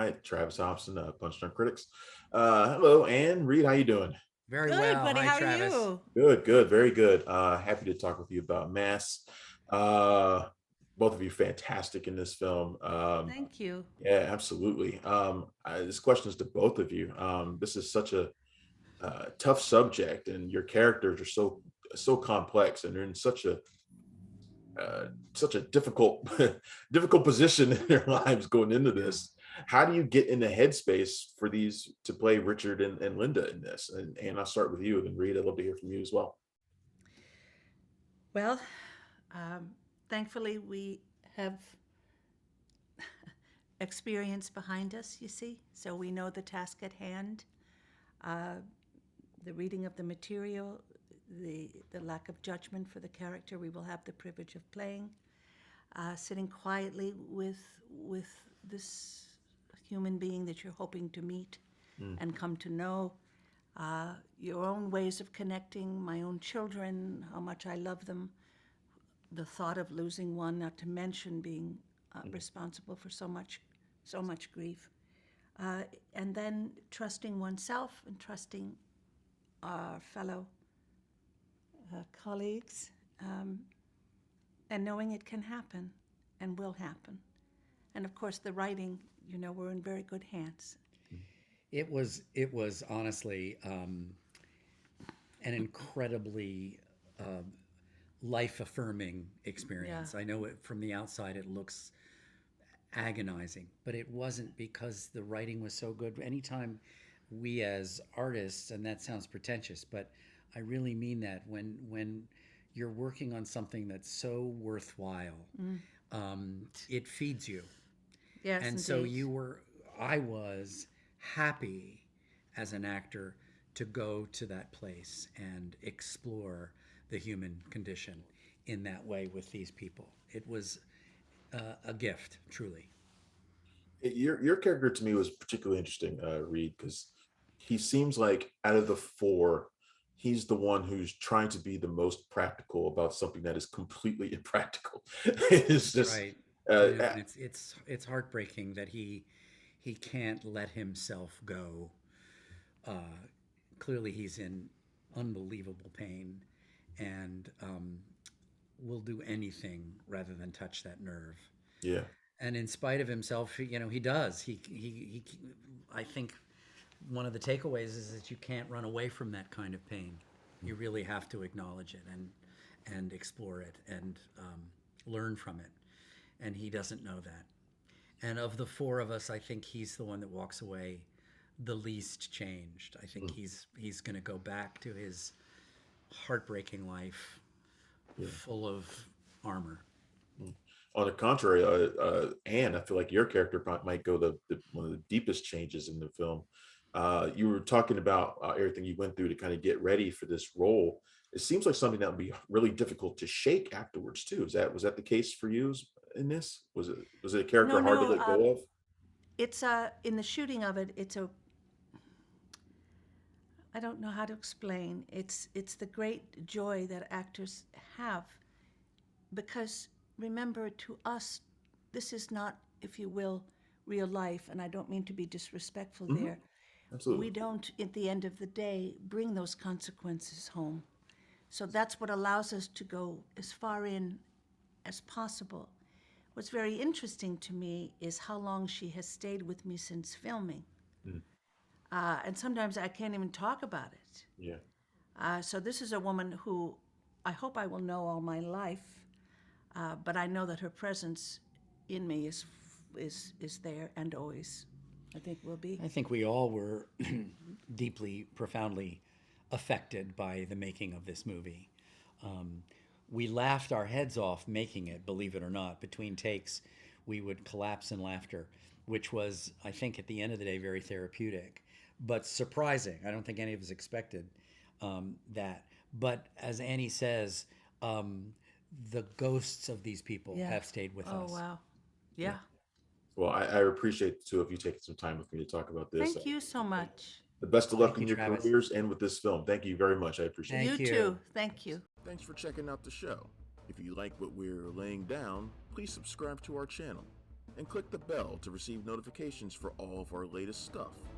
right, Travis Hopson, Punch Drunk Critics. Hello, Anne Reed. How you doing? Very Good, well. buddy. Hi, How are Travis. you? Good, good, very good. Happy to talk with you about Mass. Uh, Both of you fantastic in this film. Thank you. Yeah, absolutely. This question is to both of you. This is such a tough subject, and your characters are so complex, and they're in such a difficult difficult position in their lives going into Yeah. this. How do you get in the headspace for these to play Richard and Linda in this? And I'll start with you, and then Reed, I'd love to hear from you as well. Well, um, thankfully, we have experience behind us, you see, so we know the task at hand. Uh, the reading of the material, the lack of judgment for the character we will have the privilege of playing, sitting quietly with this human being that you're hoping to meet Mm, and come to know. Your own ways of connecting, my own children, how much I love them, the thought of losing one, not to mention being mm, responsible for so much grief, uh, and then trusting oneself and trusting our fellow colleagues, um, and knowing it can happen and will happen. And of course, the writing, we're in very good hands. mm, It was honestly an incredibly life affirming Yeah. experience. I know it from the outside it looks agonizing, but it wasn't because the writing was so good. Anytime we as artists, and that sounds pretentious, but I really mean that when you're working on something that's so worthwhile, it feeds you. Yes, And so indeed. I was happy as an actor to go to that place and explore the human condition in that way with these people. It was a gift, truly. Your character to me was particularly interesting, Reed, because he seems like out of the four, he's the one who's trying to be the most practical about something that is completely impractical. It's That's just right. uh, You know, and it's heartbreaking that he can't let himself go. Uh, Clearly, he's in unbelievable pain, and will do anything rather than touch that nerve. yeah. And in spite of himself, he does. I think one of the takeaways is that you can't run away from that kind of pain. You really have to acknowledge it and explore it and learn from it. And he doesn't know that. And of the four of us, I think he's the one that walks away the least changed. I think Mm, he's going to go back to his heartbreaking life yeah. full of armor. Mm. On the contrary, Anne, I feel like your character might go one of the deepest changes in the film. You were talking about everything you went through to kind of get ready for this role. It seems like something that would be really difficult to shake afterwards too. Was that the case for you in this? Was it a No, character hard to no. let go of? It's in the shooting of it. I don't know how to explain. It's the great joy that actors have because remember, to us, this is not, if you will, real life. And I don't mean to be disrespectful Hmm. there. We Absolutely. don't, at the end of the day, bring those consequences home. So that's what allows us to go as far in as possible. What's very interesting to me is how long she has stayed with me since filming. Mm, And sometimes I can't even talk about it. yeah. So this is a woman who I hope I will know all my life, but I know that her presence in me is there and always, I think, will be. I think we all were deeply, profoundly affected by the making of this movie. Um, we laughed our heads off making it, believe it or not. Between takes, we would collapse in laughter, which was, I think, at the end of the day, very therapeutic, but surprising. I don't think any of us expected that. But as Annie says, um, the ghosts of these people Yeah. have stayed with Oh us. wow. Yeah. Yeah. Well, I appreciate the two of you taking some time with me to talk about this. Thank you so much. The best of luck Thank in you, your Travis. careers and with this film. Thank you very much. I appreciate it. You Thank you. too. Thank you. Thanks for checking out the show. If you like what we're laying down, please subscribe to our channel. and click the bell to receive notifications for all of our latest stuff.